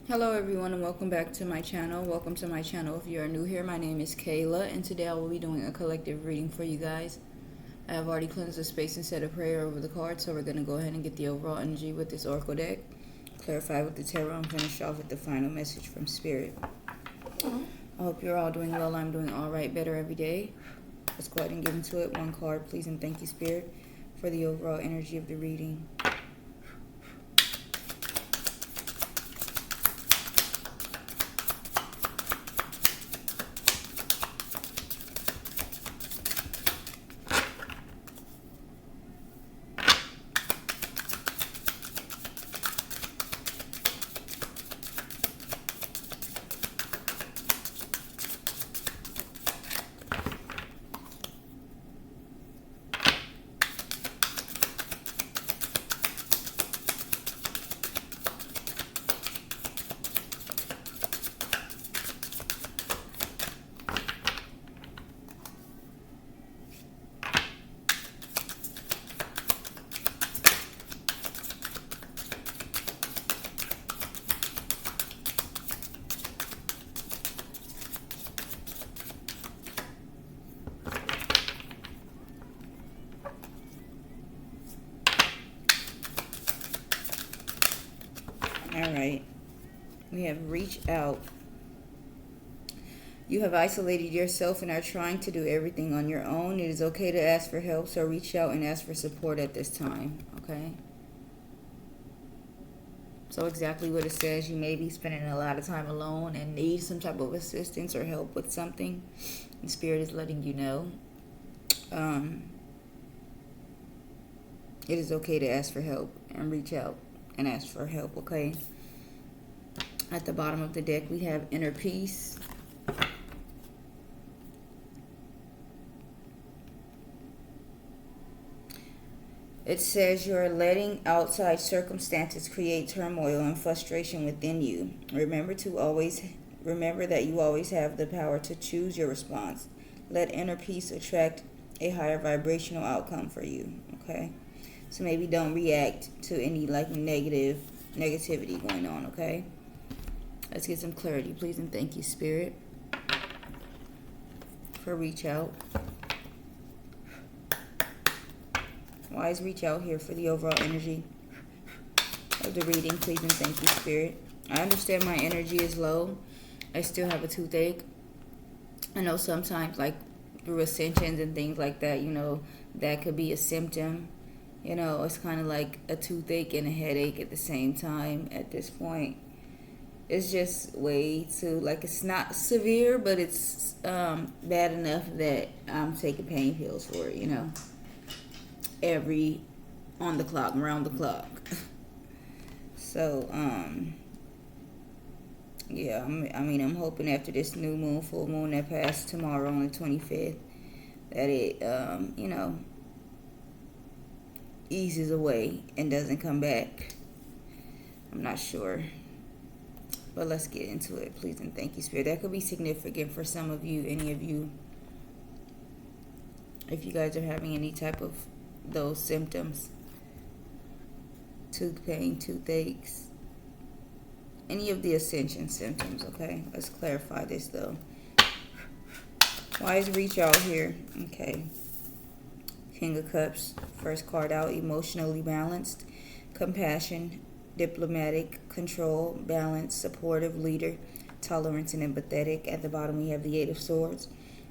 Hello everyone and welcome back to my channel. Welcome to my channel if you are new here. My name is Kayla and today I will be doing a collective reading for you guys. I have already cleansed the space and said a prayer over the cards, so we're going to go ahead and get the overall energy with this Oracle deck, clarify with the tarot, and finish off with the final message from Spirit. I hope you're all doing well. I'm doing alright, better every day. Let's go ahead and get into it. One card, please, and thank you, Spirit, for the overall energy of the reading. Alright, we have reached out. You have isolated yourself and are trying to do everything on your own. It is okay to ask for help, so reach out and ask for support at this time, okay? So exactly what it says, you may be spending a lot of time alone and need some type of assistance or help with something. And Spirit is letting you know. It is okay to ask for help and reach out and ask for help, okay? At the bottom of the deck, we have inner peace. It says you're letting outside circumstances create turmoil and frustration within you. Remember that you always have the power to choose your response. Let inner peace attract a higher vibrational outcome for you, okay? So maybe don't react to any negativity going on, okay? Let's get some clarity, please, and thank you, Spirit, for reach out. Wise reach out here for the overall energy of the reading, please, and thank you, Spirit. I understand my energy is low. I still have a toothache. I know sometimes, like, through ascensions and things like that, that could be a symptom. It's kind of like a toothache and a headache at the same time at this point. It's just way too, it's not severe, but it's bad enough that I'm taking pain pills for it, on the clock, around the clock. So, yeah, I'm hoping after this new moon, full moon that passed tomorrow on the 25th, that it, eases away and doesn't come back. I'm not sure. But let's get into it, please, and thank you, Spirit. That could be significant for some of you, any of you, if you guys are having any type of those symptoms. Tooth pain, toothaches, any of the ascension symptoms, okay? Let's clarify this, though. Wise reach out here, okay? King of Cups, first card out, emotionally balanced, compassion, diplomatic, control, balance, supportive, leader, tolerance, and empathetic. At the bottom, we have the Eight of Swords,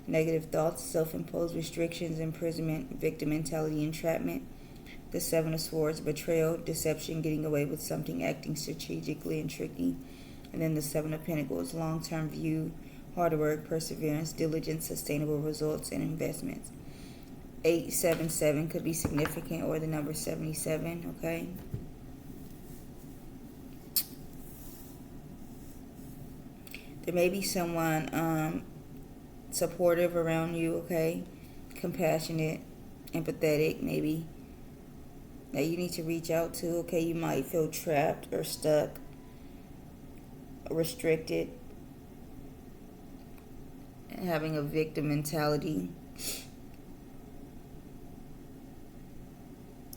negative thoughts, self-imposed restrictions, imprisonment, victim mentality, entrapment. The Seven of Swords, betrayal, deception, getting away with something, acting strategically and tricky. And then the Seven of Pentacles, long-term view, hard work, perseverance, diligence, sustainable results, and investments. 877 could be significant, or the number 77, okay? There may be someone supportive around you, okay? Compassionate, empathetic, maybe, that you need to reach out to, okay? You might feel trapped or stuck, restricted, and having a victim mentality.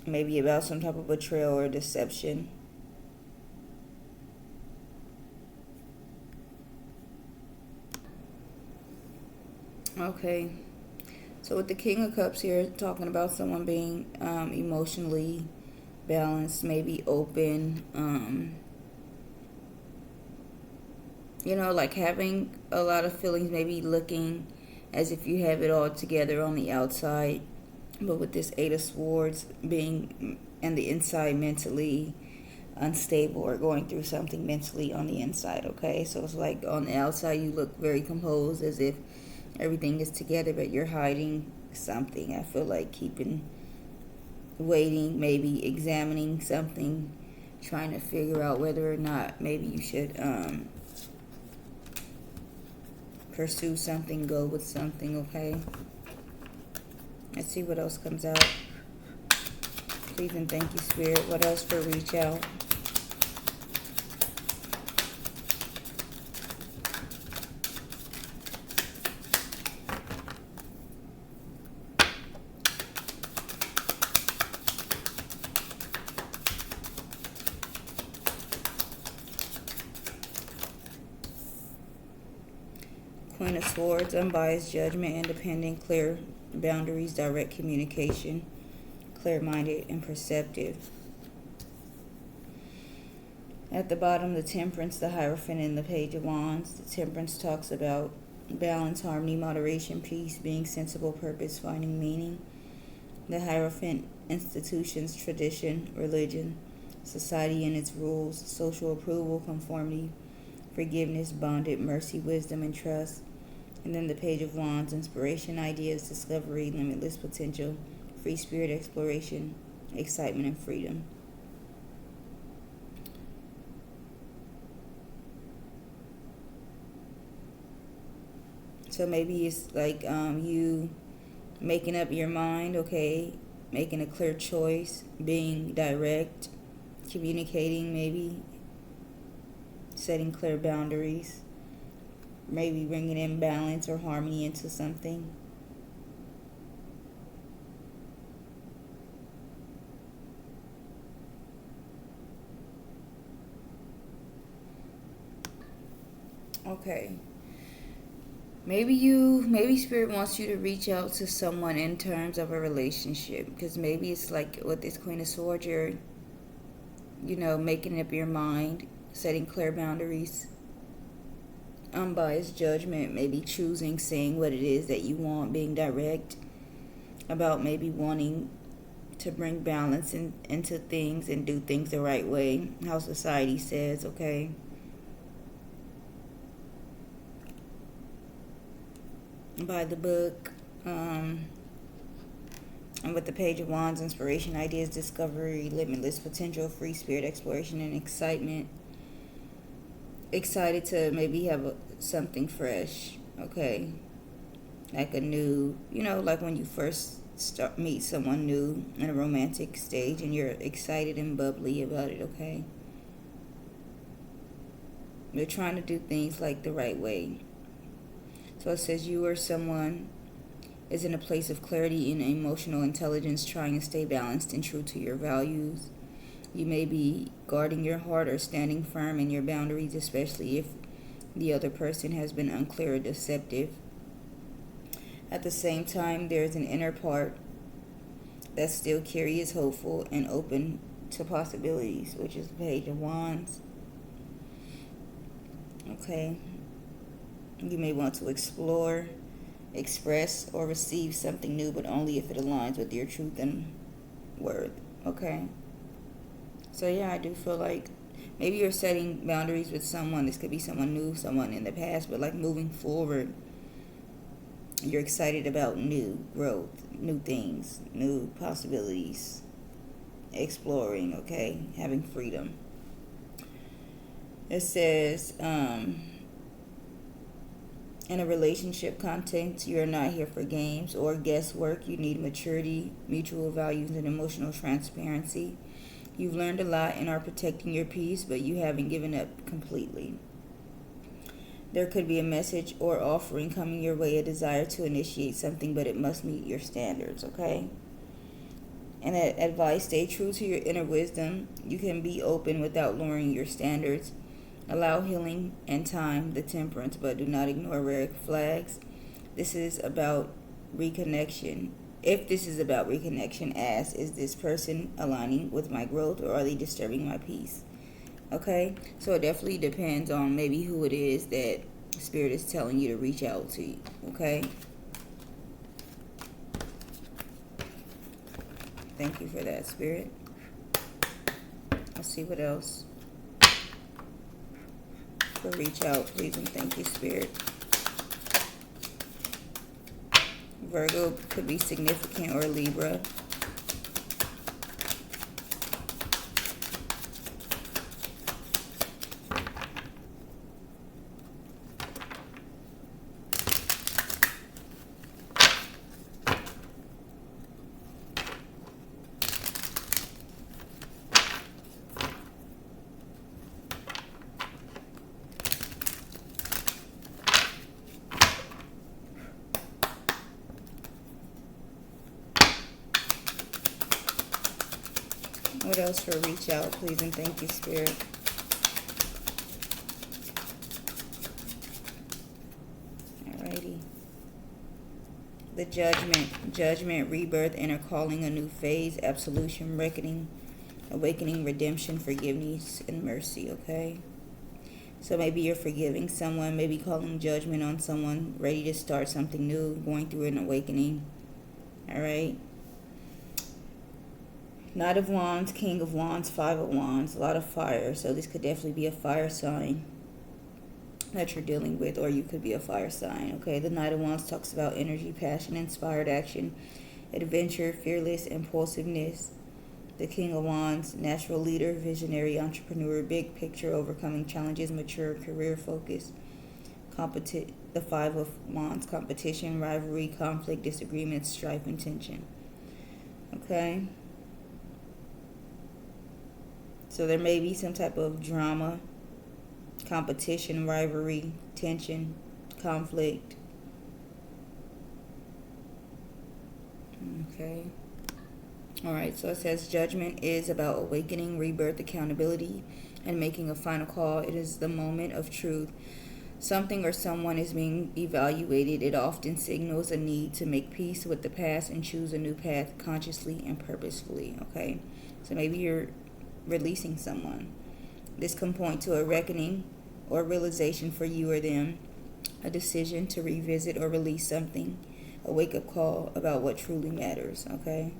Maybe about some type of betrayal or deception. Okay. So with the King of Cups here, talking about someone being emotionally balanced, maybe open, like having a lot of feelings, maybe looking as if you have it all together on the outside, but with this Eight of Swords being on the inside mentally unstable or going through something mentally on the inside, okay? So it's like on the outside you look very composed as if everything is together, but you're hiding something. I feel like waiting, maybe examining something, trying to figure out whether or not maybe you should pursue something, go with something, okay? Let's see what else comes out. Please and thank you, Spirit. What else for reach out? Queen of Swords, unbiased judgment, independent, clear boundaries, direct communication, clear-minded and perceptive. At the bottom, the Temperance, the Hierophant, and the Page of Wands. The Temperance talks about balance, harmony, moderation, peace, being sensible, purpose, finding meaning. The Hierophant, institutions, tradition, religion, society and its rules, social approval, conformity, forgiveness, bonded, mercy, wisdom, and trust. And then the Page of Wands, inspiration, ideas, discovery, limitless potential, free spirit, exploration, excitement, and freedom. So maybe it's like you making up your mind, okay, making a clear choice, being direct, communicating, maybe setting clear boundaries, maybe bringing in balance or harmony into something. Okay. Maybe Spirit wants you to reach out to someone in terms of a relationship, because maybe it's like with this Queen of Swords, you're, making up your mind, setting clear boundaries, unbiased judgment, maybe choosing, saying what it is that you want, being direct about maybe wanting to bring balance into things and do things the right way, how society says, okay? By the book, and with the Page of Wands, inspiration, ideas, discovery, limitless potential, free spirit, exploration, and excitement. Excited to maybe have something fresh, okay? Like a new, like when you first meet someone new in a romantic stage and you're excited and bubbly about it, okay? You're trying to do things like the right way. So it says you or someone is in a place of clarity and emotional intelligence, trying to stay balanced and true to your values. You may be guarding your heart or standing firm in your boundaries, especially if the other person has been unclear or deceptive. At the same time, there's an inner part that's still curious, hopeful, and open to possibilities, which is the Page of Wands. Okay. You may want to explore, express, or receive something new, but only if it aligns with your truth and worth. Okay. So yeah, I do feel like maybe you're setting boundaries with someone. This could be someone new, someone in the past, but like moving forward, you're excited about new growth, new things, new possibilities, exploring, okay, having freedom. It says, in a relationship context, you are not here for games or guesswork. You need maturity, mutual values, and emotional transparency. You've learned a lot and are protecting your peace, but you haven't given up completely. There could be a message or offering coming your way, a desire to initiate something, but it must meet your standards, okay? And advice, stay true to your inner wisdom. You can be open without lowering your standards. Allow healing and time, the Temperance, but do not ignore red flags. This is about reconnection. If this is about reconnection, ask, is this person aligning with my growth or are they disturbing my peace? Okay, so it definitely depends on maybe who it is that Spirit is telling you to reach out to. Okay, thank you for that, Spirit. Let's see what else. For reach out, please, and thank you, Spirit. Virgo could be significant or Libra. What else for reach out, please, and thank you, Spirit. Alrighty. The Judgment, rebirth, inner calling, a new phase, absolution, reckoning, awakening, redemption, forgiveness, and mercy, okay? So maybe you're forgiving someone, maybe calling judgment on someone, ready to start something new, going through an awakening, alright? Knight of Wands, King of Wands, Five of Wands, a lot of fire. So this could definitely be a fire sign that you're dealing with, or you could be a fire sign, okay? The Knight of Wands talks about energy, passion, inspired action, adventure, fearless, impulsiveness. The King of Wands, natural leader, visionary, entrepreneur, big picture, overcoming challenges, mature, career focus. The Five of Wands, competition, rivalry, conflict, disagreement, strife, and tension, okay? So there may be some type of drama, competition, rivalry, tension, conflict. Okay. Alright, so it says Judgment is about awakening, rebirth, accountability, and making a final call. It is the moment of truth. Something or someone is being evaluated. It often signals a need to make peace with the past and choose a new path consciously and purposefully. Okay. So maybe you're releasing someone. This can point to a reckoning or realization for you or them, a decision to revisit or release something, a wake-up call about what truly matters, okay?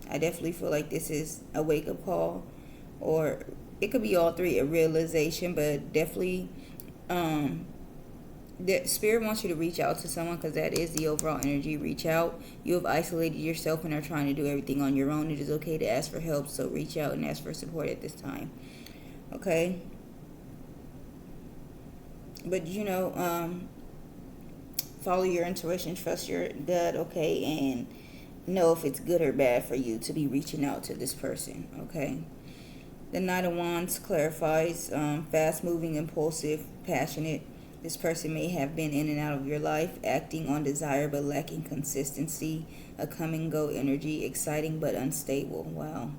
I definitely feel like this is a wake-up call, or it could be all three, a realization, but definitely the Spirit wants you to reach out to someone, because that is the overall energy. Reach out. You have isolated yourself and are trying to do everything on your own. It is okay to ask for help, so reach out and ask for support at this time, okay? But follow your intuition, trust your gut, okay, and know if it's good or bad for you to be reaching out to this person, okay? The Knight of Wands clarifies fast-moving, impulsive, passionate. This person may have been in and out of your life, acting on desire but lacking consistency, a come-and-go energy, exciting but unstable. Wow.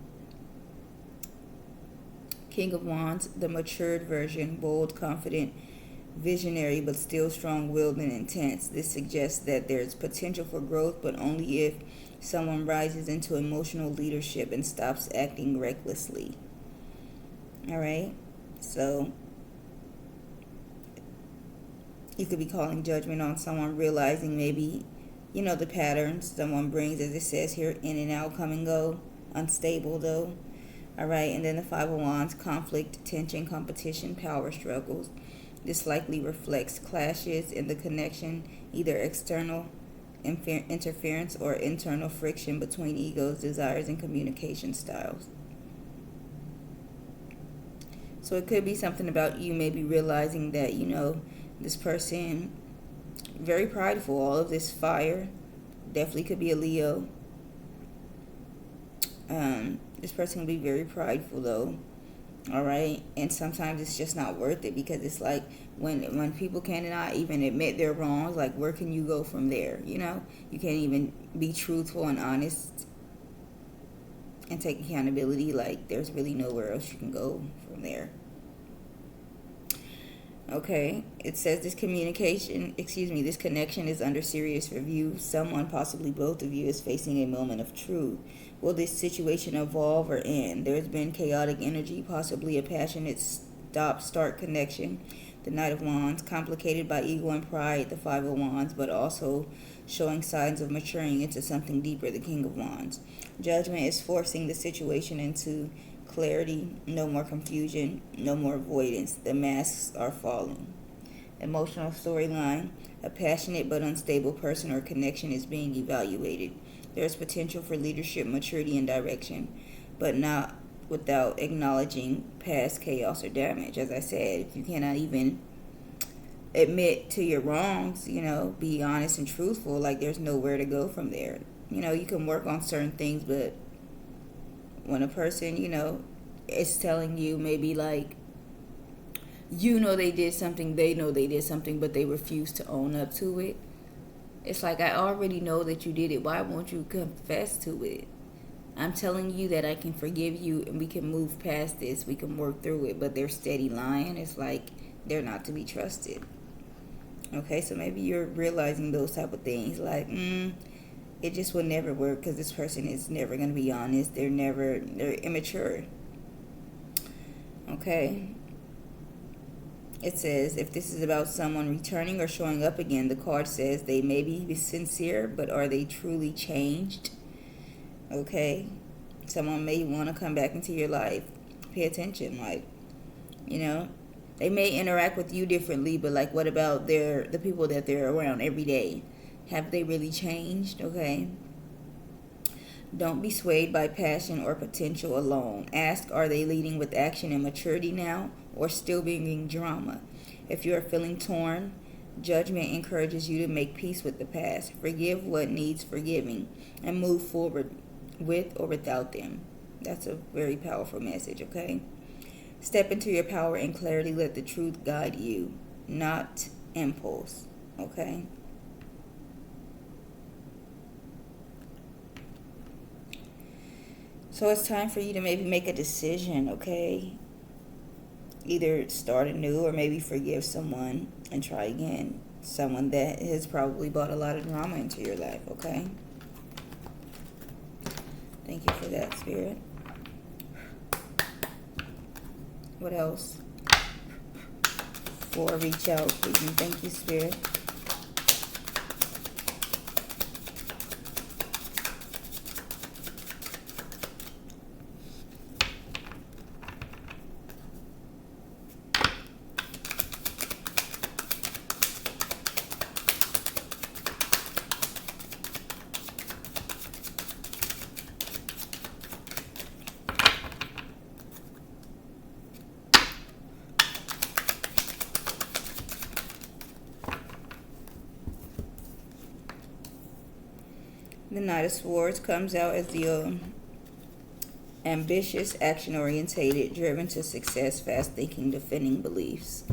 King of Wands, the matured version, bold, confident, visionary but still strong-willed and intense. This suggests that there's potential for growth, but only if someone rises into emotional leadership and stops acting recklessly. Alright, so you could be calling judgment on someone, realizing maybe, the patterns someone brings, as it says here, in and out, come and go, unstable though. Alright, and then the Five of Wands, conflict, tension, competition, power struggles. This likely reflects clashes in the connection, either external interference or internal friction between egos, desires, and communication styles. So it could be something about you maybe realizing that, this person, very prideful, all of this fire, definitely could be a Leo. This person can be very prideful though, all right? And sometimes it's just not worth it, because it's like when people cannot even admit their wrongs, like where can you go from there, You can't even be truthful and honest and take accountability. Like there's really nowhere else you can go from there. Okay, it says this this connection is under serious review. Someone, possibly both of you, is facing a moment of truth. Will this situation evolve or end? There's been chaotic energy, possibly a passionate stop-start connection. The Knight of Wands, complicated by ego and pride, the Five of Wands, but also showing signs of maturing into something deeper, the King of Wands. Judgment is forcing the situation into clarity, no more confusion, no more avoidance. The masks are falling. Emotional storyline. A passionate but unstable person or connection is being evaluated. There is potential for leadership, maturity, and direction, but not without acknowledging past chaos or damage. As I said, if you cannot even admit to your wrongs, be honest and truthful, like there's nowhere to go from there. You can work on certain things, but when a person, is telling you maybe like, they did something, they know they did something, but they refuse to own up to it. It's like, I already know that you did it. Why won't you confess to it? I'm telling you that I can forgive you and we can move past this. We can work through it, but they're steady lying. It's like they're not to be trusted. Okay, so maybe you're realizing those type of things. Like, it just will never work because this person is never going to be honest. They're immature. Okay. It says, if this is about someone returning or showing up again, the card says they may be sincere, but are they truly changed? Okay. Someone may want to come back into your life. Pay attention. Like, they may interact with you differently, but like, what about the people that they're around every day? Have they really changed? Okay. Don't be swayed by passion or potential alone. Ask, are they leading with action and maturity now, or still bringing drama? If you are feeling torn, Judgment encourages you to make peace with the past. Forgive what needs forgiving and move forward with or without them. That's a very powerful message, okay? Step into your power and clarity. Let the truth guide you, not impulse, okay? So it's time for you to maybe make a decision, okay? Either start anew or maybe forgive someone and try again. Someone that has probably brought a lot of drama into your life, okay? Thank you for that, Spirit. What else? For reach out, please. Thank you, Spirit. The Knight of Swords comes out as the ambitious, action-orientated, driven to success, fast-thinking, defending beliefs.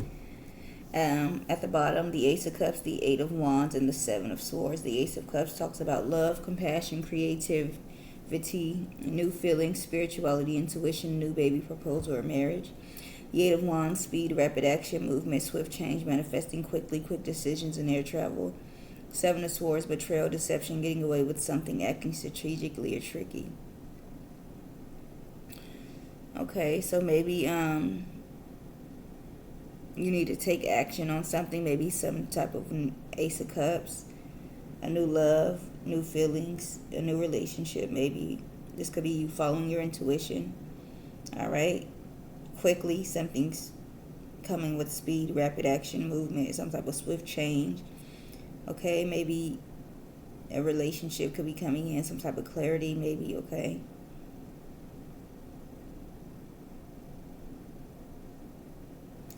At the bottom, the Ace of Cups, the Eight of Wands, and the Seven of Swords. The Ace of Cups talks about love, compassion, creativity, new feelings, spirituality, intuition, new baby proposal or marriage. The Eight of Wands, speed, rapid action, movement, swift change, manifesting quickly, quick decisions, and air travel. Seven of Swords, betrayal, deception, getting away with something, acting strategically or tricky. Okay, so maybe you need to take action on something, maybe some type of Ace of Cups, a new love, new feelings, a new relationship. Maybe this could be you following your intuition. All right, quickly, something's coming with speed, rapid action, movement, some type of swift change. Okay, maybe a relationship could be coming in, some type of clarity, maybe, okay?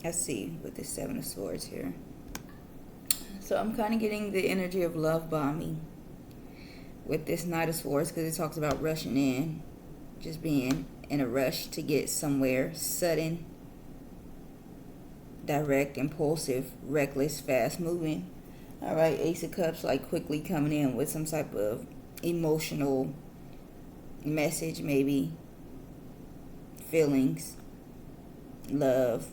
Let's see with the Seven of Swords here. So I'm kind of getting the energy of love bombing with this Knight of Swords because it talks about rushing in, just being in a rush to get somewhere, sudden, direct, impulsive, reckless, fast moving. All right, Ace of Cups, like quickly coming in with some type of emotional message, maybe feelings, love,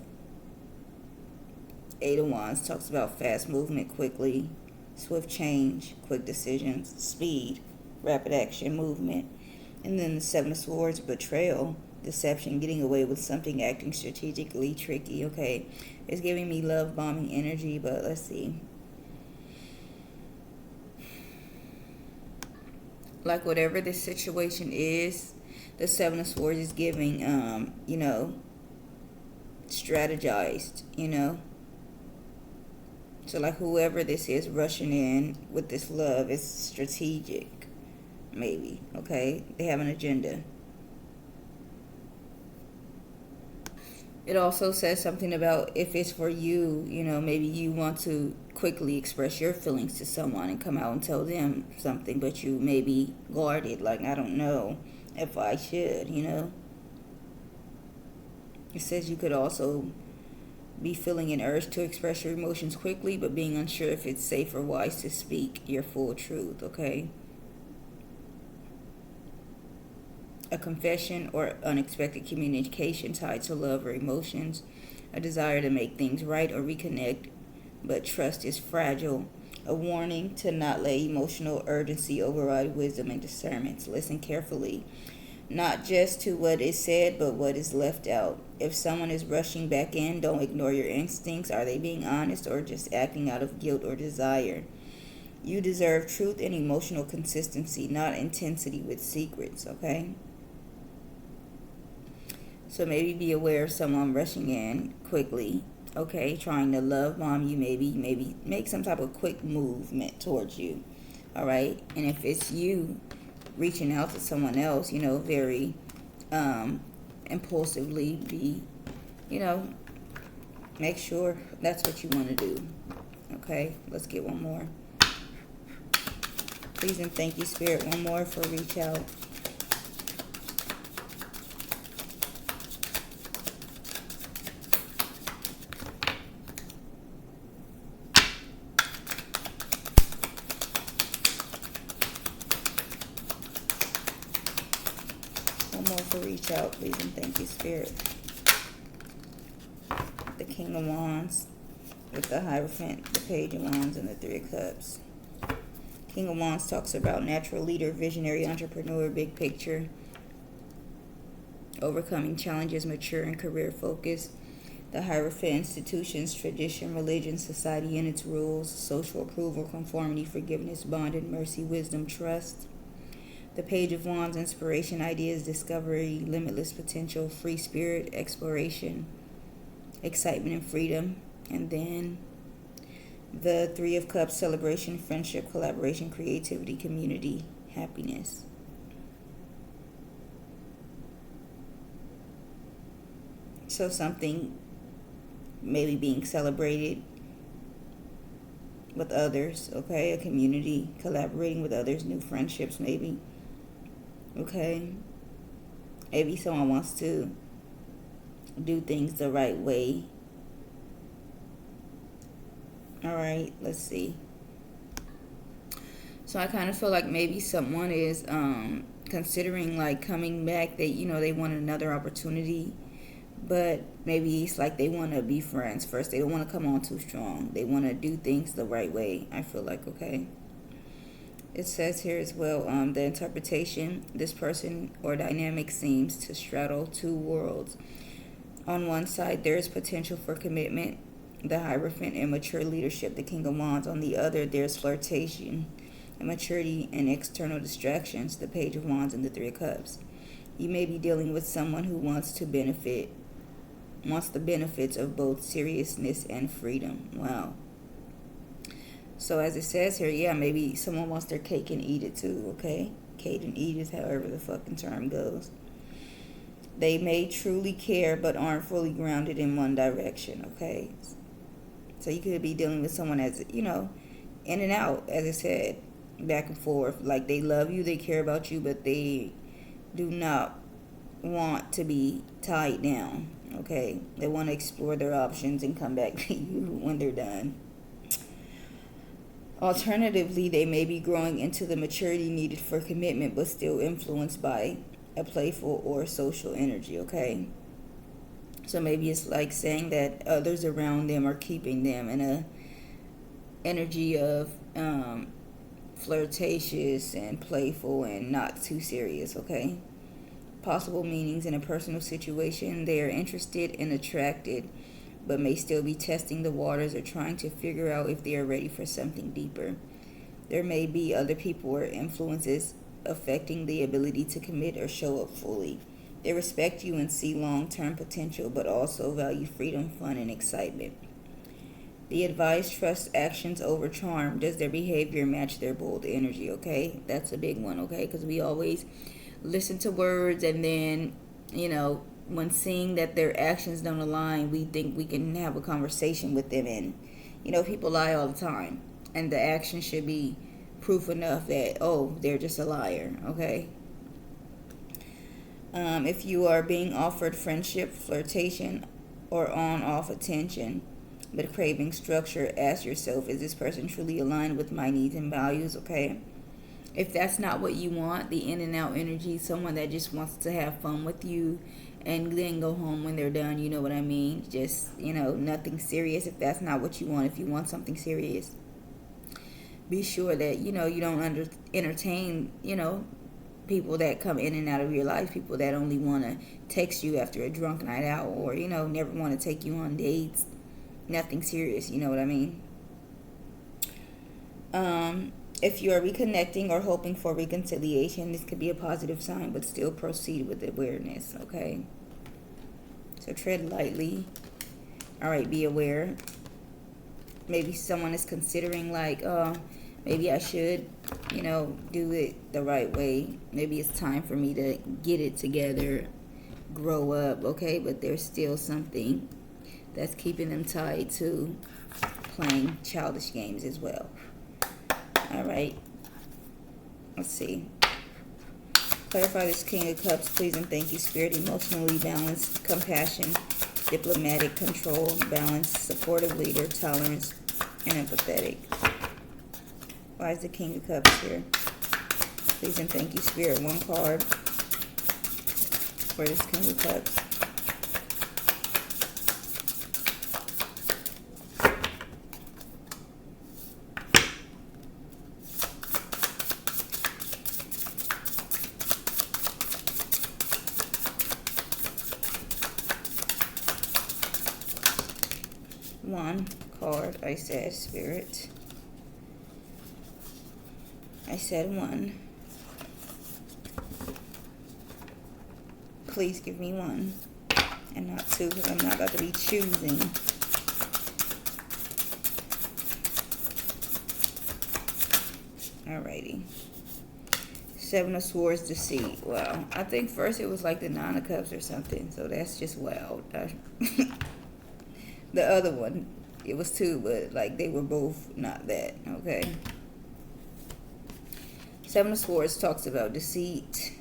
Eight of Wands talks about fast movement, quickly, swift change, quick decisions, speed, rapid action, movement. And then the Seven of Swords, betrayal, deception, getting away with something, acting strategically, tricky. Okay, it's giving me love bombing energy, but let's see. Like whatever this situation is, the Seven of Swords is giving, strategized, So like whoever this is rushing in with this love is strategic, maybe, okay? They have an agenda. It also says something about if it's for you, maybe you want to quickly express your feelings to someone and come out and tell them something, but you may be guarded, like, I don't know if I should, It says you could also be feeling an urge to express your emotions quickly, but being unsure if it's safe or wise to speak your full truth, okay? A confession or unexpected communication tied to love or emotions, a desire to make things right or reconnect, but trust is fragile, a warning to not let emotional urgency override wisdom and discernment. Listen carefully, not just to what is said, but what is left out. If someone is rushing back in, don't ignore your instincts. Are they being honest or just acting out of guilt or desire? You deserve truth and emotional consistency, not intensity with secrets, okay? So maybe be aware of someone rushing in quickly, okay, trying to love bomb you, maybe make some type of quick movement towards you, all right? And if it's you reaching out to someone else, very impulsively, make sure that's what you want to do, okay? Let's get one more. Please and thank you, Spirit. One more for reach out. Reach out, please and thank you, Spirit. The King of Wands with the Hierophant, the Page of Wands, and the Three of Cups. King of Wands talks about natural leader, visionary, entrepreneur, big picture, overcoming challenges, mature and career focus. The Hierophant, institutions, tradition, religion, society and its rules, social approval, conformity, forgiveness, bonded, mercy, wisdom, trust. The Page of Wands, inspiration, ideas, discovery, limitless potential, free spirit, exploration, excitement and freedom. And then the Three of Cups, celebration, friendship, collaboration, creativity, community, happiness. So something maybe being celebrated with others, okay? A community, collaborating with others, new friendships maybe. Okay, maybe someone wants to do things the right way. All right, let's see. So I kind of feel like maybe someone is considering like coming back. They want another opportunity, but maybe it's like they want to be friends first. They don't want to come on too strong. They want to do things the right way. I feel like, okay. It says here as well, the interpretation, this person or dynamic seems to straddle two worlds. On one side, there is potential for commitment, the Hierophant, and mature leadership, the King of Wands. On the other, there's flirtation, immaturity, and external distractions, the Page of Wands and the Three of Cups. You may be dealing with someone who wants the benefits of both seriousness and freedom. Wow. So as it says here, yeah, maybe someone wants their cake and eat it too, okay? Cake and eat is however the fucking term goes. They may truly care but aren't fully grounded in one direction, okay? So you could be dealing with someone as, in and out, as I said, back and forth. Like they love you, they care about you, but they do not want to be tied down, okay? They want to explore their options and come back to you when they're done. Alternatively, they may be growing into the maturity needed for commitment, but still influenced by a playful or social energy, okay? So maybe it's like saying that others around them are keeping them in a energy of flirtatious and playful and not too serious, okay? Possible meanings in a personal situation: they are interested and attracted, but may still be testing the waters or trying to figure out if they are ready for something deeper. There may be other people or influences affecting the ability to commit or show up fully. They respect you and see long-term potential, but also value freedom, fun, and excitement. The advice: trust actions over charm. Does their behavior match their bold energy? Okay, that's a big one, okay? Because we always listen to words, and then, when seeing that their actions don't align, we think we can have a conversation with them. And, people lie all the time. And the action should be proof enough that, oh, they're just a liar, okay? If you are being offered friendship, flirtation, or on-off attention, but craving structure, ask yourself, is this person truly aligned with my needs and values, okay? If that's not what you want, the in and out energy, someone that just wants to have fun with you and then go home when they're done, you know what I mean? Just, nothing serious. If that's not what you want, if you want something serious, be sure that, you don't entertain, people that come in and out of your life, people that only want to text you after a drunk night out, or, never want to take you on dates. Nothing serious, you know what I mean? If you are reconnecting or hoping for reconciliation, this could be a positive sign, but still proceed with awareness, okay? So tread lightly. All right, be aware. Maybe someone is considering like, maybe I should, do it the right way. Maybe it's time for me to get it together, grow up, okay? But there's still something that's keeping them tied to playing childish games as well. All right. Let's see. Clarify this King of Cups, please and thank you, Spirit. Emotionally balanced, compassion, diplomatic, control, balance, supportive leader, tolerance, and empathetic. Why is the King of Cups here? Please and thank you, Spirit. One card for this King of Cups. One card, I said, Spirit. I said one. Please give me one and not two, because I'm not about to be choosing. Alrighty. Seven of Swords, deceit. Wow. I think first it was like the Nine of Cups or something, so that's just wild. The other one, it was two, but like they were both not that, okay? Seven of Swords talks about deceit,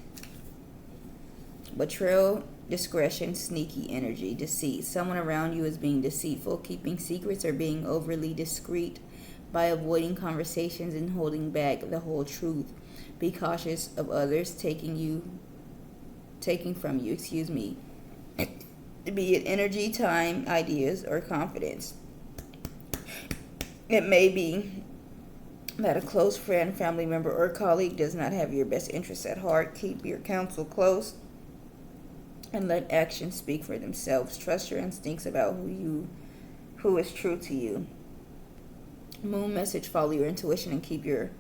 betrayal, discretion, sneaky energy, deceit. Someone around you is being deceitful, keeping secrets, or being overly discreet by avoiding conversations and holding back the whole truth. Be cautious of others taking from you, be it energy, time, ideas, or confidence. It may be that a close friend, family member, or colleague does not have your best interests at heart. Keep your counsel close and let actions speak for themselves. Trust your instincts about who is true to you. Moon message: follow your intuition and keep your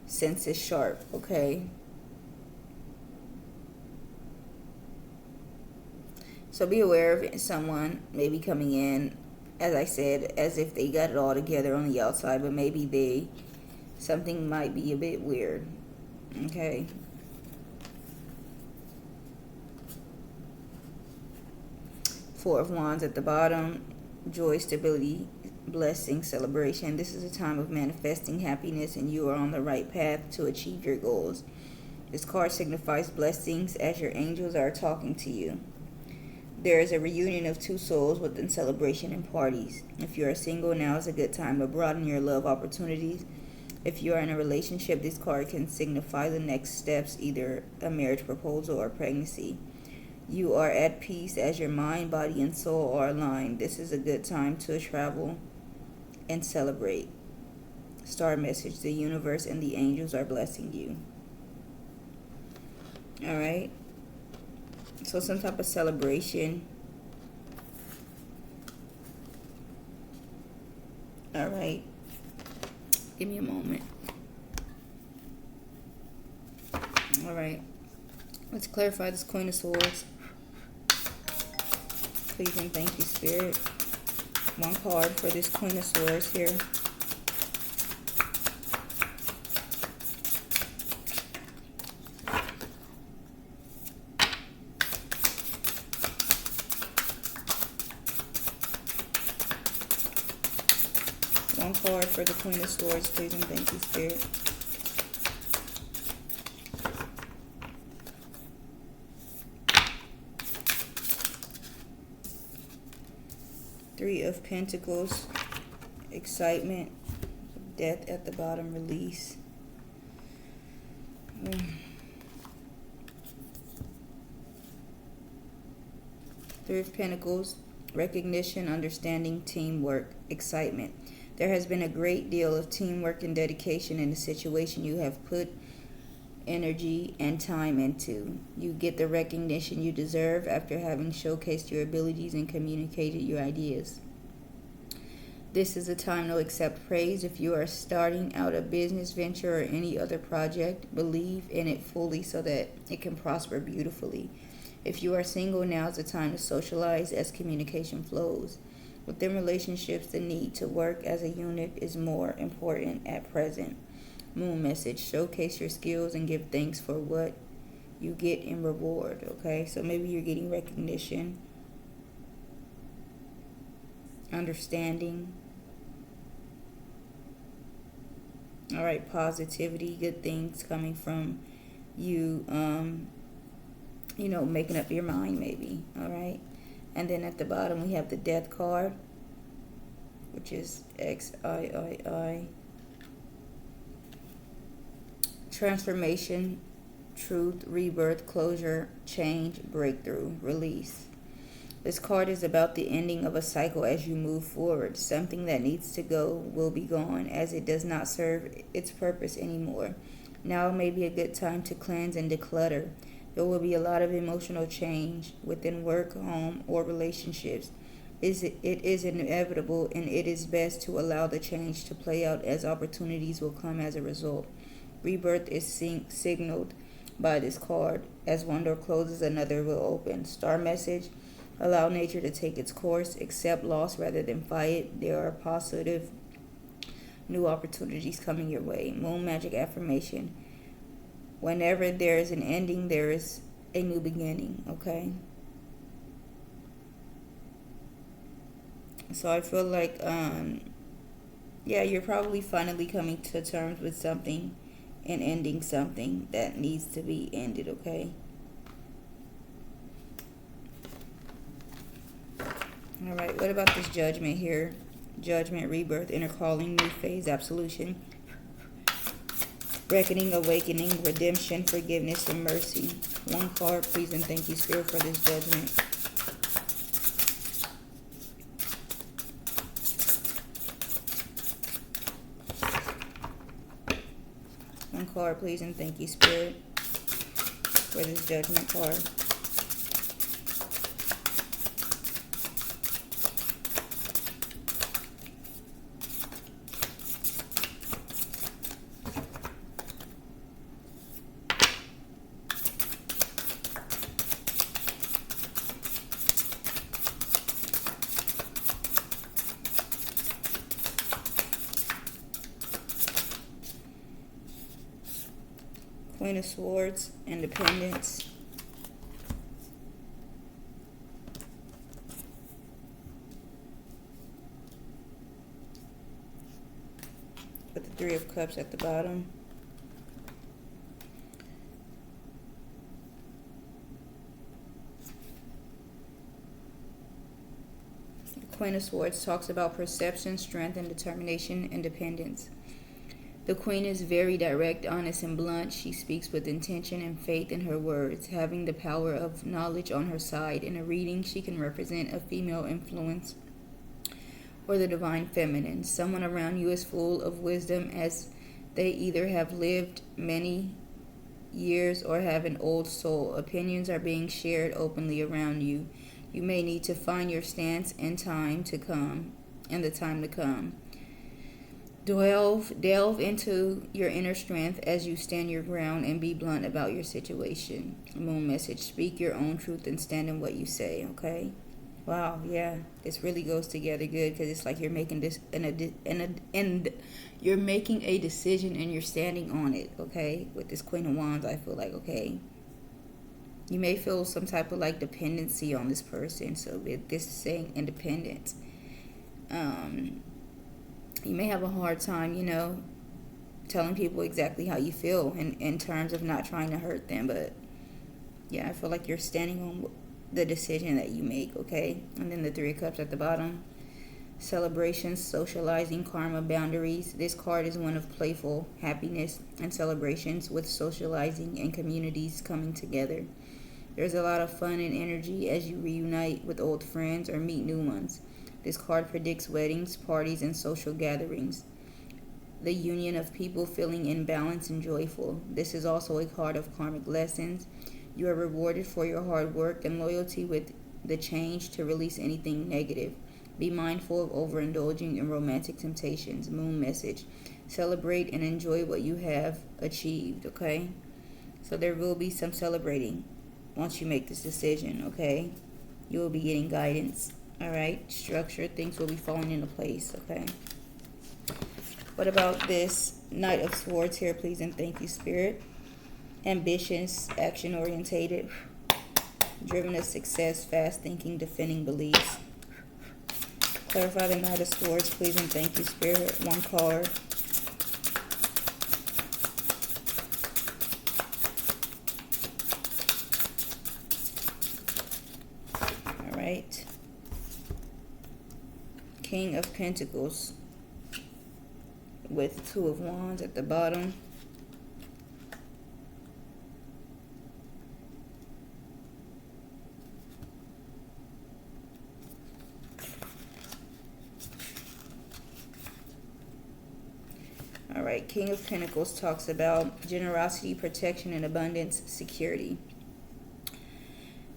senses sharp, okay? So be aware of someone maybe coming in, as I said, as if they got it all together on the outside, but maybe something might be a bit weird, okay? Four of Wands at the bottom, joy, stability, blessing, celebration. This is a time of manifesting happiness, and you are on the right path to achieve your goals. This card signifies blessings as your angels are talking to you. There is a reunion of two souls within celebration and parties. If you are single, now is a good time to broaden your love opportunities. If you are in a relationship, this card can signify the next steps, either a marriage proposal or pregnancy. You are at peace as your mind, body, and soul are aligned. This is a good time to travel and celebrate. Star message: the universe and the angels are blessing you. All right. So some type of celebration. All right. Give me a moment. All right. Let's clarify this Queen of Swords. Please and thank you, Spirit. One card for this Queen of Swords here. One card for the Queen of Swords, please and thank you, Spirit. Three of Pentacles, excitement, death at the bottom, release. Three of Pentacles, recognition, understanding, teamwork, excitement. There has been a great deal of teamwork and dedication in the situation you have put energy and time into. You get the recognition you deserve after having showcased your abilities and communicated your ideas. This is a time to accept praise. If you are starting out a business venture or any other project, believe in it fully so that it can prosper beautifully. If you are single, now is the time to socialize as communication flows. Within relationships, the need to work as a unit is more important at present. Moon message: showcase your skills and give thanks for what you get in reward. Okay, so maybe you're getting recognition, understanding. All right, positivity, good things coming from you, making up your mind maybe. All right. And then at the bottom, we have the Death card, which is XIII. Transformation, truth, rebirth, closure, change, breakthrough, release. This card is about the ending of a cycle as you move forward. Something that needs to go will be gone as it does not serve its purpose anymore. Now may be a good time to cleanse and declutter. There will be a lot of emotional change within work, home, or relationships. It is inevitable, and it is best to allow the change to play out as opportunities will come as a result. Rebirth is signaled by this card. As one door closes, another will open. Star message: allow nature to take its course. Accept loss rather than fight it. There are positive new opportunities coming your way. Moon magic affirmation: whenever there is an ending, there is a new beginning. Okay? So I feel like, you're probably finally coming to terms with something and ending something that needs to be ended, okay? All right, what about this Judgment here? Judgment, rebirth, inner calling, new phase, absolution, reckoning, awakening, redemption, forgiveness, and mercy. One card, please, and thank you, Spirit, for this Judgment. One card, please, and thank you, Spirit, for this Judgment card. Queen of Swords, independence. With the Three of Cups at the bottom. The Queen of Swords talks about perception, strength, and determination, independence. The Queen is very direct, honest, and blunt. She speaks with intention and faith in her words, having the power of knowledge on her side. In a reading, she can represent a female influence or the divine feminine. Someone around you is full of wisdom, as they either have lived many years or have an old soul. Opinions are being shared openly around you. You may need to find your stance in the time to come. Delve into your inner strength as you stand your ground and be blunt about your situation. Moon message: speak your own truth and stand in what you say. Okay. Wow. Yeah. This really goes together good, because it's like you're making this and you're making a decision and you're standing on it. Okay. With this Queen of Wands, I feel like, okay, you may feel some type of like dependency on this person. So this is saying independence. You may have a hard time, telling people exactly how you feel in terms of not trying to hurt them. But yeah, I feel like you're standing on the decision that you make, okay? And then the Three of Cups at the bottom. Celebrations, socializing, karma, boundaries. This card is one of playful happiness and celebrations, with socializing and communities coming together. There's a lot of fun and energy as you reunite with old friends or meet new ones. This card predicts weddings, parties, and social gatherings. The union of people feeling in balance and joyful. This is also a card of karmic lessons. You are rewarded for your hard work and loyalty with the change to release anything negative. Be mindful of overindulging in romantic temptations. Moon message: celebrate and enjoy what you have achieved, okay? So there will be some celebrating once you make this decision, okay? You will be getting guidance. All right, structure, things will be falling into place, okay? What about this Knight of Swords here, please and thank you, Spirit? Ambitious, action-orientated, driven to success, fast-thinking, defending beliefs. Clarify the Knight of Swords, please and thank you, Spirit. One card. All right. King of Pentacles with Two of Wands at the bottom. All right, King of Pentacles talks about generosity, protection, and abundance, security.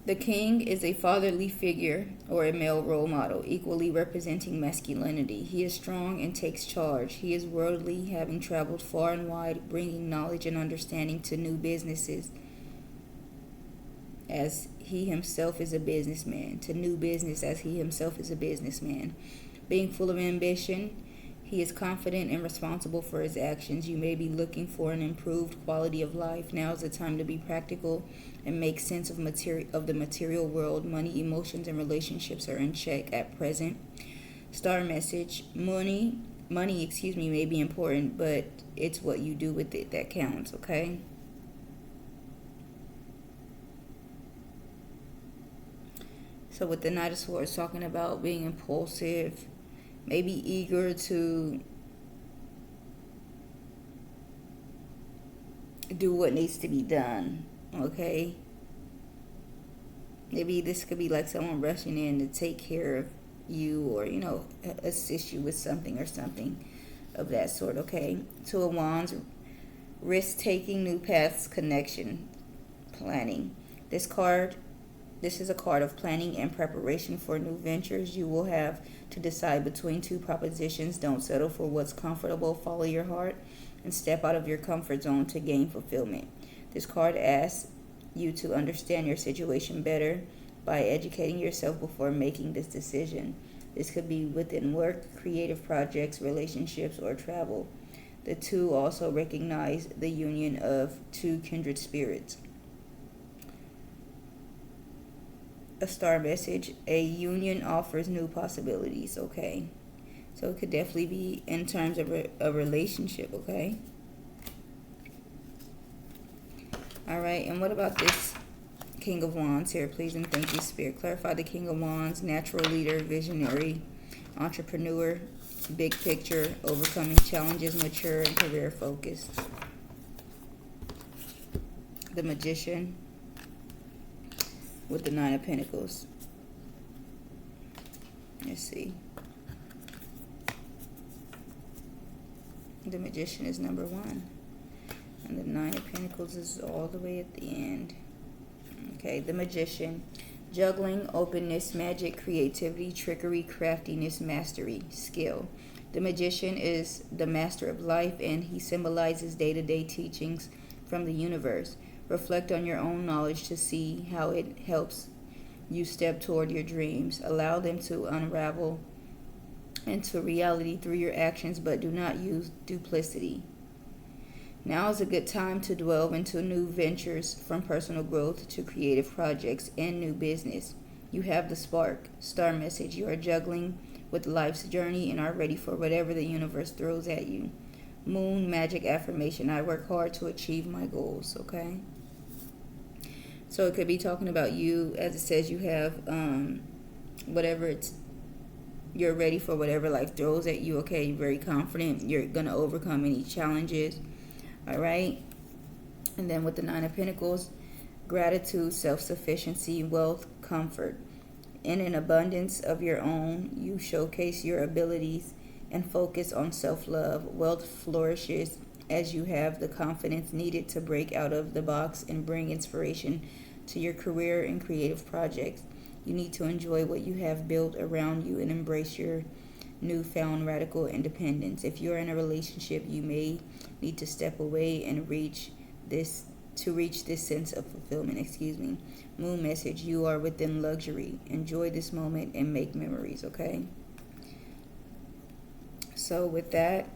The king is a fatherly figure or a male role model, equally representing masculinity. He is strong and takes charge. He is worldly, having traveled far and wide, bringing knowledge and understanding to new businesses, as he himself is a businessman, to new business as he himself is a businessman. Being full of ambition, he is confident and responsible for his actions. You may be looking for an improved quality of life. Now is the time to be practical and make sense of the material world. Money, emotions, and relationships are in check at present. Star message: money, may be important, but it's what you do with it that counts, okay? So with the Knight of Swords, talking about being impulsive, maybe eager to do what needs to be done, okay? Maybe this could be like someone rushing in to take care of you, or, assist you with something or something of that sort, okay? Two of Wands, risk-taking, new paths, connection, planning. This is a card of planning and preparation for new ventures. You will have to decide between two propositions. Don't settle for what's comfortable. Follow your heart and step out of your comfort zone to gain fulfillment. This card asks you to understand your situation better by educating yourself before making this decision. This could be within work, creative projects, relationships, or travel. The two also recognize the union of two kindred spirits. A star message: a union offers new possibilities, okay? So it could definitely be in terms of a relationship, okay? All right, and what about this King of Wands here, please and thank you, Spirit? Clarify the King of Wands: natural leader, visionary, entrepreneur, big picture, overcoming challenges, mature, and career focused. The Magician with the Nine of Pentacles. Let's see. The Magician is number 1. And the Nine of Pentacles is all the way at the end. Okay, the Magician. Juggling, openness, magic, creativity, trickery, craftiness, mastery, skill. The Magician is the master of life, and he symbolizes day-to-day teachings from the universe. Reflect on your own knowledge to see how it helps you step toward your dreams. Allow them to unravel into reality through your actions, but do not use duplicity. Now is a good time to delve into new ventures, from personal growth to creative projects and new business. You have the spark. Star message. You are juggling with life's journey and are ready for whatever the universe throws at you. Moon, magic, affirmation. I work hard to achieve my goals. Okay. So it could be talking about you, as it says you have whatever it's, you're ready for whatever life throws at you. Okay, you're very confident. You're going to overcome any challenges. All right. And then with the Nine of Pentacles, gratitude, self-sufficiency, wealth, comfort. In an abundance of your own, you showcase your abilities and focus on self-love. Wealth flourishes as you have the confidence needed to break out of the box and bring inspiration to your career and creative projects. You need to enjoy what you have built around you and embrace your newfound radical independence. If you're in a relationship, you may need to step away and reach this sense of fulfillment. Moon message. You are within luxury. Enjoy this moment and make memories. Okay. So with that,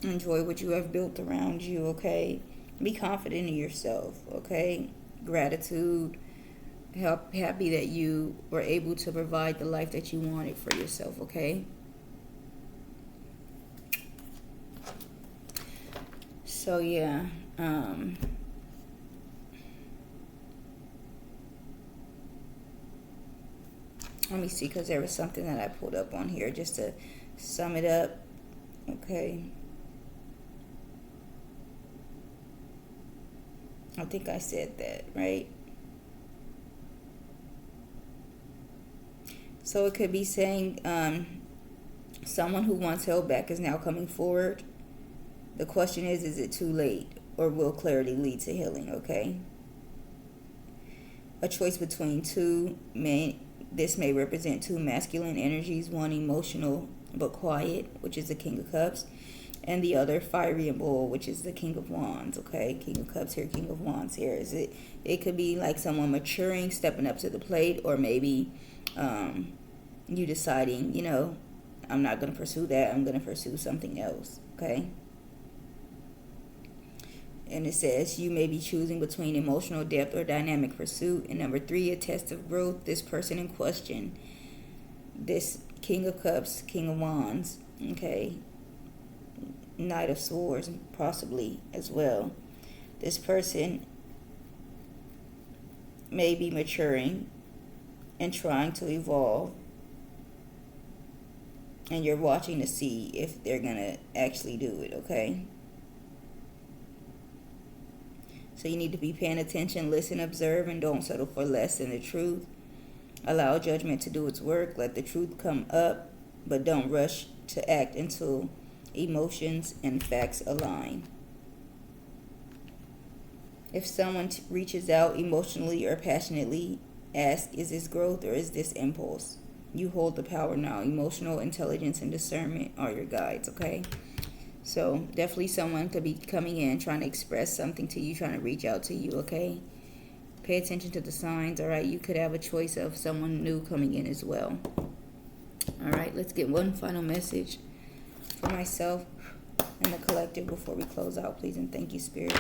enjoy what you have built around you. Okay. Be confident in yourself. Okay. Gratitude. Happy that you were able to provide the life that you wanted for yourself. Okay. So yeah. Let me see, because there was something that I pulled up on here just to sum it up. Okay. I think I said that, right? So it could be saying someone who once held back is now coming forward. The question is it too late, or will clarity lead to healing? Okay. A choice between two men. This may represent two masculine energies, one emotional but quiet, which is the King of Cups, and the other fiery and bold, which is the King of Wands. Okay, King of Cups here, King of Wands here. It could be like someone maturing, stepping up to the plate, or maybe you deciding, I'm not going to pursue that. I'm going to pursue something else. Okay. And it says you may be choosing between emotional depth or dynamic pursuit. And number 3, a test of growth. This person in question, this King of Cups, King of Wands, okay, Knight of Swords possibly as well. This person may be maturing and trying to evolve. And you're watching to see if they're going to actually do it, okay? So you need to be paying attention, listen, observe, and don't settle for less than the truth. Allow judgment to do its work. Let the truth come up, but don't rush to act until emotions and facts align. If someone reaches out emotionally or passionately, ask, is this growth or is this impulse? You hold the power now. Emotional intelligence and discernment are your guides, okay? So definitely someone could be coming in trying to express something to you, trying to reach out to you, okay? Pay attention to the signs, all right? You could have a choice of someone new coming in as well. All right, let's get one final message for myself and the collective before we close out, please, and thank you, Spirit.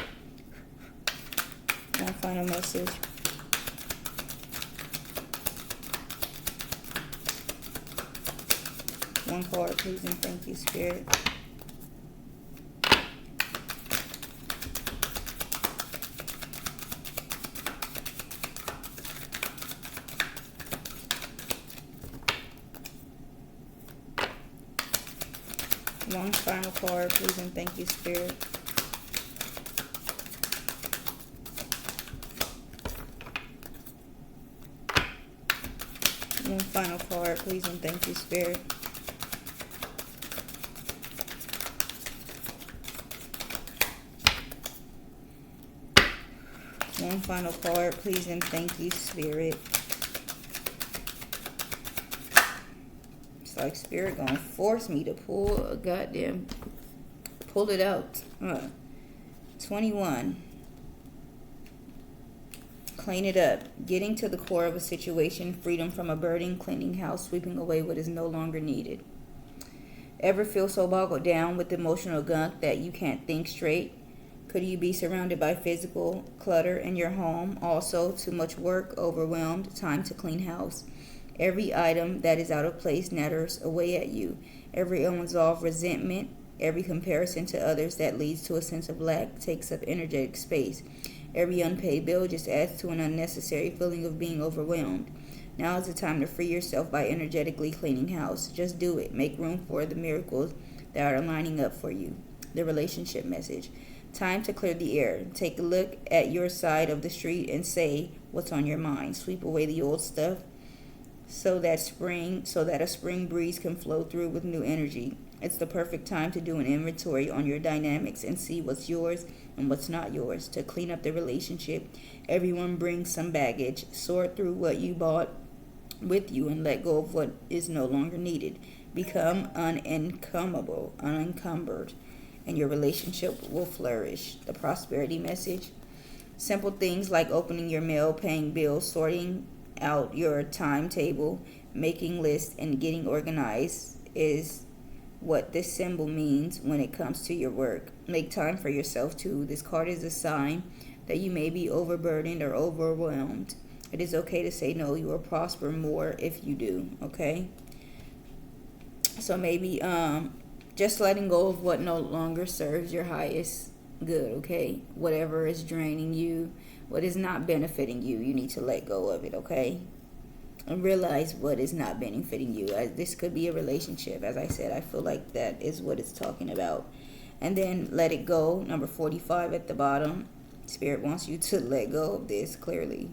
One final message. One card, please, and thank you, Spirit. One final card, please, and thank you, Spirit. One final card, please, and thank you, Spirit. One final card, please, and thank you, Spirit. It's like Spirit gonna force me to pull it out. 21. Clean it up. Getting to the core of a situation, freedom from a burden, cleaning house, sweeping away what is no longer needed. Ever feel so boggled down with emotional gunk that you can't think straight? Could you be surrounded by physical clutter in your home? Also, too much work, overwhelmed, time to clean house. Every item that is out of place natters away at you. Every unresolved resentment, every comparison to others that leads to a sense of lack takes up energetic space. Every unpaid bill just adds to an unnecessary feeling of being overwhelmed. Now is the time to free yourself by energetically cleaning house. Just do it. Make room for the miracles that are lining up for you. The relationship message. Time to clear the air. Take a look at your side of the street and say what's on your mind. Sweep away the old stuff so that a spring breeze can flow through with new energy. It's the perfect time to do an inventory on your dynamics and see what's yours and what's not yours. To clean up the relationship, everyone brings some baggage. Sort through what you brought with you and let go of what is no longer needed. Become unencumbered, and your relationship will flourish. The prosperity message. Simple things like opening your mail, paying bills, sorting out your timetable, making lists, and getting organized is what this symbol means when it comes to your work. Make time for yourself too. This card is a sign that you may be overburdened or overwhelmed. It is okay to say no. You will prosper more if you do. Okay? So maybe just letting go of what no longer serves your highest good. Okay? Whatever is draining you, what is not benefiting you, you need to let go of it. Okay? And realize what is not benefiting you. This could be a relationship. As I said, I feel like that is what it's talking about. And then let it go. Number 45 at the bottom. Spirit wants you to let go of this clearly.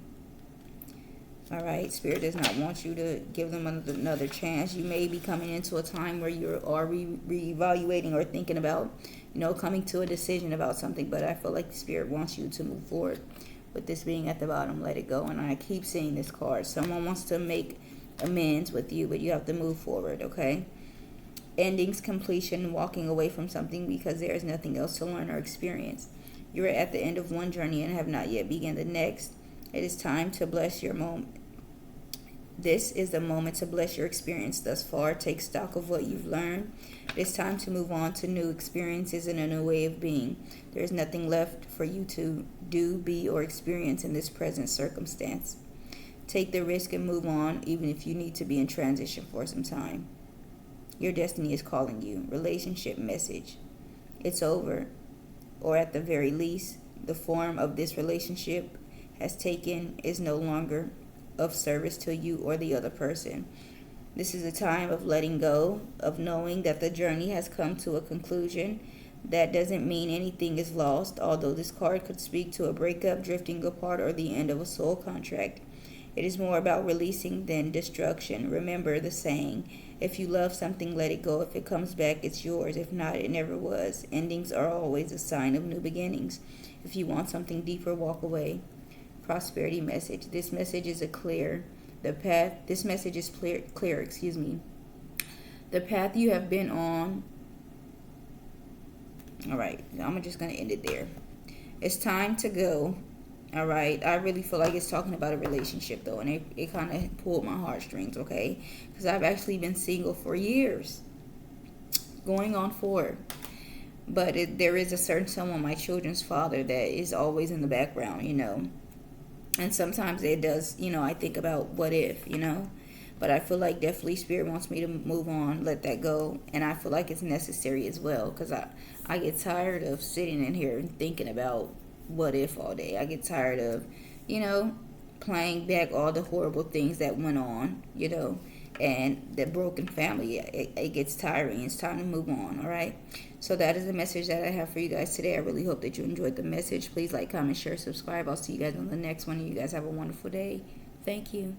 All right. Spirit does not want you to give them another chance. You may be coming into a time where you are reevaluating or thinking about, coming to a decision about something. But I feel like the Spirit wants you to move forward. With this being at the bottom, let it go. And I keep seeing this card. Someone wants to make amends with you, but you have to move forward, okay? Endings, completion, walking away from something because there is nothing else to learn or experience. You are at the end of one journey and have not yet begun the next. It is time to bless your moment. This is the moment to bless your experience thus far. Take stock of what you've learned. It's time to move on to new experiences and a new way of being. There is nothing left for you to do, be, or experience in this present circumstance. Take the risk and move on, even if you need to be in transition for some time. Your destiny is calling you. Relationship message. It's over, or at the very least, the form of this relationship has taken is no longer of service to you or the other person. This is a time of letting go, of knowing that the journey has come to a conclusion. That doesn't mean anything is lost, although this card could speak to a breakup, drifting apart, or the end of a soul contract. It is more about releasing than destruction. Remember the saying, if you love something, let it go. If it comes back, it's yours. If not, it never was. Endings are always a sign of new beginnings. If you want something deeper, walk away. Prosperity message. This message is clear. The path excuse me. The path you have been on. All right, I'm just going to end it there. It's time to go. All right, I really feel like it's talking about a relationship though, and it kind of pulled my heartstrings, okay? Because I've actually been single for years, going on 4. But there is a certain someone, my children's father, that is always in the background, And sometimes it does, I think about what if, But I feel like definitely Spirit wants me to move on, let that go. And I feel like it's necessary as well. Because I get tired of sitting in here and thinking about what if all day. I get tired of, playing back all the horrible things that went on, and the broken family. It gets tiring. It's time to move on. All right. So that is the message that I have for you guys today. I really hope that you enjoyed the message. Please like, comment, share, subscribe. I'll see you guys on the next one. You guys have a wonderful day. Thank you.